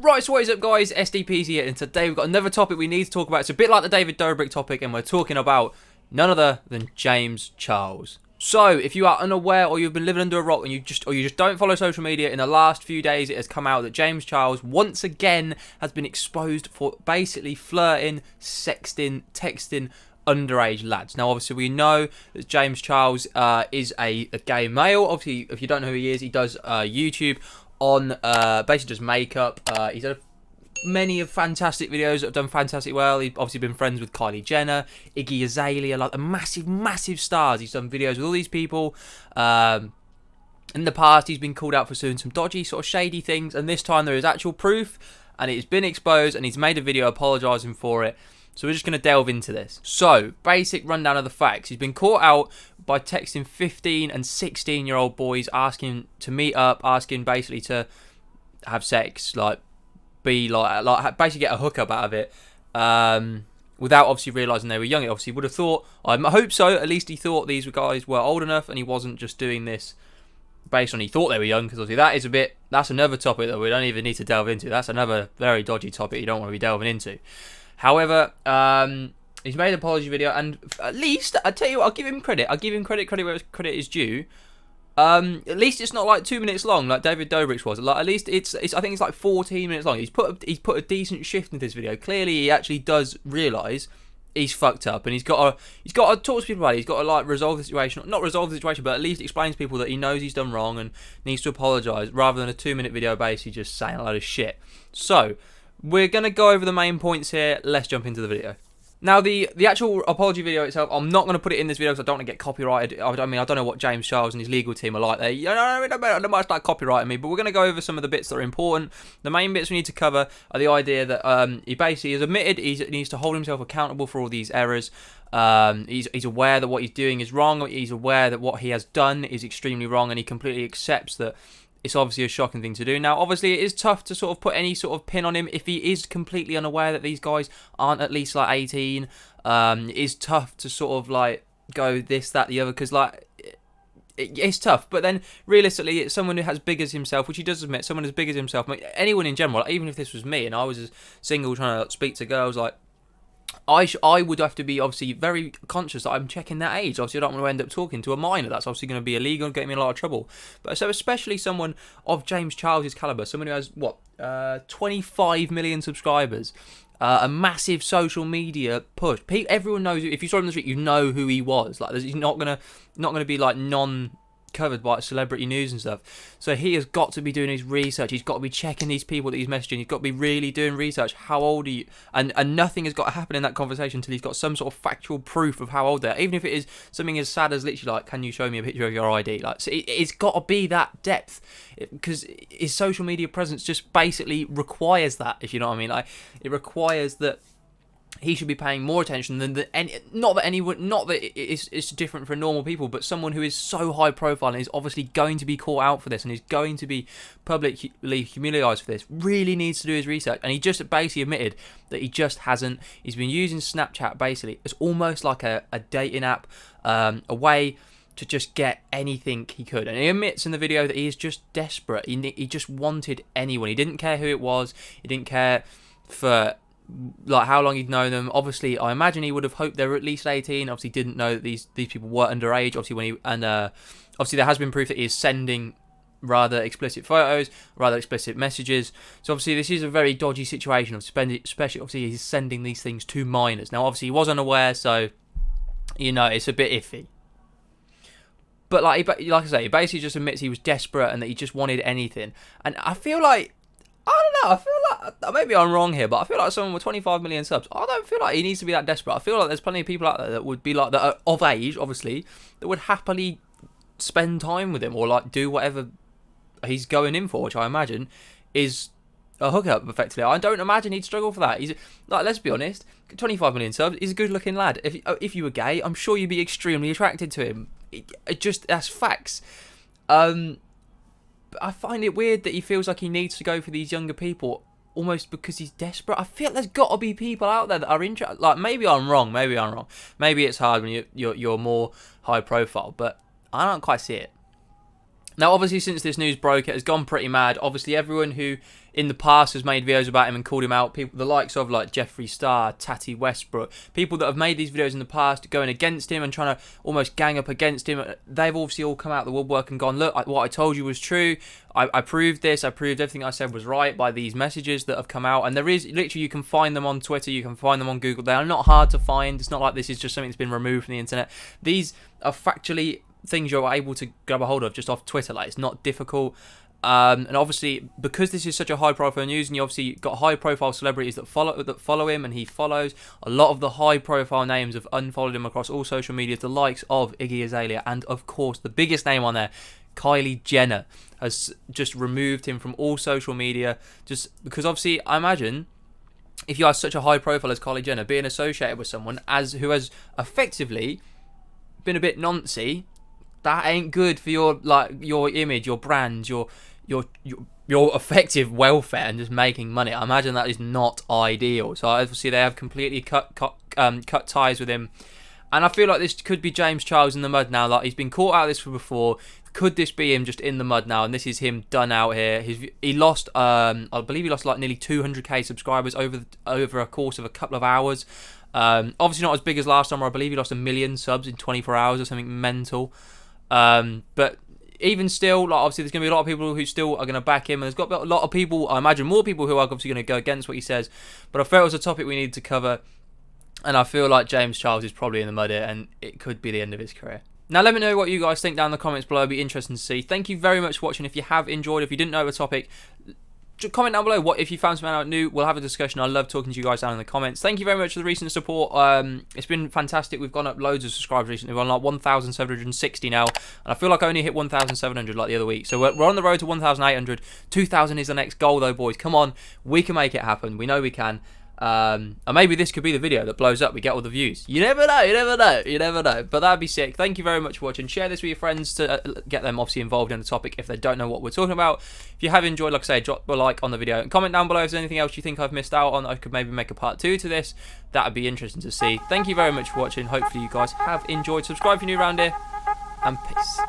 Right, so what is up guys, SDPZ here, and today we've got another topic we need to talk about. It's a bit like the David Dobrik topic, and we're talking about none other than James Charles. So, if you are unaware or you've been living under a rock and you just don't follow social media, in the last few days it has come out that James Charles once again has been exposed for basically flirting, sexting, texting underage lads. Now, obviously, we know that James Charles is a gay male. Obviously, if you don't know who he is, he does YouTube on basically just makeup. He's had many of fantastic videos that have done fantastic well. He's obviously been friends with Kylie Jenner, Iggy Azalea, like the massive stars. He's done videos with all these people. In the past, he's been called out for doing some dodgy, sort of shady things, and this time there is actual proof, and it's been exposed, and he's made a video apologising for it. So we're just going to delve into this. So, basic rundown of the facts. He's been caught out by texting 15 and 16-year-old boys, asking to meet up, asking basically to have sex, basically get a hookup out of it, without obviously realising they were young. He obviously would have thought, I hope so, at least he thought these guys were old enough, and he wasn't just doing this based on he thought they were young, because obviously that's another topic that we don't even need to delve into. That's another very dodgy topic you don't want to be delving into. However, he's made an apology video, and at least, I tell you what, I'll give him credit. I'll give him credit where credit is due. At least it's not like 2 minutes long like David Dobrik's was. Like, at least it's I think it's like 14 minutes long. He's put a decent shift into this video. Clearly, he actually does realise he's fucked up, and he's got to talk to people about it. He's got to like resolve the situation, not resolve the situation, but at least explain to people that he knows he's done wrong and needs to apologise, rather than a 2-minute video basically just saying a load of shit. So, we're going to go over the main points here. Let's jump into the video. Now, the actual apology video itself, I'm not going to put it in this video because I don't want to get copyrighted. I don't know what James Charles and his legal team are like. They don't much like copyrighting me, but we're going to go over some of the bits that are important. The main bits we need to cover are the idea that he basically has admitted he needs to hold himself accountable for all these errors. He's aware that what he's doing is wrong. He's aware that what he has done is extremely wrong, and he completely accepts that it's obviously a shocking thing to do. Now, obviously, it is tough to sort of put any sort of pin on him if he is completely unaware that these guys aren't at least like 18. It is tough to sort of like go this, that, the other, because like it's tough. But then realistically, it's someone who has big as himself, which he does admit, someone as big as himself. Anyone in general, even if this was me and I was single trying to speak to girls, like I would have to be obviously very conscious that I'm checking that age. Obviously, I don't want to end up talking to a minor. That's obviously going to be illegal and get me in a lot of trouble. But so especially someone of James Charles' caliber, someone who has 25 million subscribers, a massive social media push. Everyone knows. If you saw him on the street, you know who he was. Like, he's not gonna be like covered by celebrity news and stuff. So he has got to be doing his research. He's got to be checking these people that he's messaging. He's got to be really doing research. How old are you? And nothing has got to happen in that conversation until he's got some sort of factual proof of how old they are. Even if it is something as sad as literally like, can you show me a picture of your ID? Like, so it's got to be that depth, because his social media presence just basically requires that, if you know what I mean. Like, it requires that he should be paying more attention than not that it's different for normal people, but someone who is so high profile and is obviously going to be caught out for this and is going to be publicly humiliated for this, really needs to do his research. And he just basically admitted that he just hasn't. He's been using Snapchat basically as almost like a dating app, a way to just get anything he could. And he admits in the video that he is just desperate. He just wanted anyone. He didn't care who it was. He didn't care for like how long he'd known them. Obviously, I imagine he would have hoped they were at least 18. Obviously, didn't know that these people were underage. Obviously, obviously there has been proof that he is sending rather explicit photos, rather explicit messages. So obviously, this is a very dodgy situation. Especially, obviously, he's sending these things to minors. Now, obviously, he was unaware, so it's a bit iffy. But like I say, he basically just admits he was desperate and that he just wanted anything. And I feel like, I don't know, I feel like, maybe I'm wrong here, but I feel like someone with 25 million subs, I don't feel like he needs to be that desperate. I feel like there's plenty of people out there that would be like, that are of age, obviously, that would happily spend time with him or like do whatever he's going in for, which I imagine is a hookup, effectively. I don't imagine he'd struggle for that. He's like, let's be honest, 25 million subs, he's a good looking lad. If you were gay, I'm sure you'd be extremely attracted to him. That's facts. I find it weird that he feels like he needs to go for these younger people almost because he's desperate. I feel there's got to be people out there that are interested. Like, maybe I'm wrong. Maybe it's hard when you're more high profile, but I don't quite see it. Now, obviously, since this news broke, it has gone pretty mad. Obviously, everyone who in the past has made videos about him and called him out, people, the likes of like Jeffree Star, Tati Westbrook, people that have made these videos in the past going against him and trying to almost gang up against him, they've obviously all come out the woodwork and gone, look, what I told you was true. I proved this. I proved everything I said was right by these messages that have come out. And there is literally, you can find them on Twitter, you can find them on Google. They are not hard to find. It's not like this is just something that's been removed from the internet. These are factually things you're able to grab a hold of just off Twitter. Like, it's not difficult. And obviously, because this is such a high-profile news, and you obviously got high-profile celebrities that follow him, and he follows a lot of the high-profile names have unfollowed him across all social media. The likes of Iggy Azalea, and of course, the biggest name on there, Kylie Jenner, has just removed him from all social media. Just because, obviously, I imagine if you are such a high profile as Kylie Jenner, being associated with someone who has effectively been a bit noncy, that ain't good for your image, your brand, your effective welfare and just making money. I imagine that is not ideal. So obviously they have completely cut ties with him, and I feel like this could be James Charles in the mud now. Like, he's been caught out of this before. Could this be him just in the mud now, and this is him done out here? He lost, I believe he lost like nearly 200k subscribers over a course of a couple of hours. Obviously not as big as last time, where I believe he lost 1 million subs in 24 hours or something mental. But even still, like, obviously there's going to be a lot of people who still are going to back him, and there's got a lot of people, I imagine more people, who are obviously going to go against what he says. But I felt it was a topic we needed to cover, and I feel like James Charles is probably in the mud here, and it could be the end of his career. Now, let me know what you guys think down in the comments below. It'd be interesting to see. Thank you very much for watching. If you have enjoyed, if you didn't know the topic, comment down below what if you found something out new. We'll have a discussion. I love talking to you guys down in the comments. Thank you very much for the recent support. It's been fantastic. We've gone up loads of subscribers recently. We're on like 1,760 now, and I feel like I only hit 1,700 like the other week. So we're on the road to 1,800. 2,000 is the next goal though, boys. Come on, we can make it happen. We know we can. And maybe this could be the video that blows up. We get all the views. You never know. You never know. You never know. But that'd be sick. Thank you very much for watching. Share this with your friends to get them obviously involved in the topic if they don't know what we're talking about. If you have enjoyed, like I say, drop a like on the video and comment down below if there's anything else you think I've missed out on. I could maybe make a part 2 to this. That would be interesting to see. Thank you very much for watching. Hopefully you guys have enjoyed. Subscribe if you're new around here, and peace.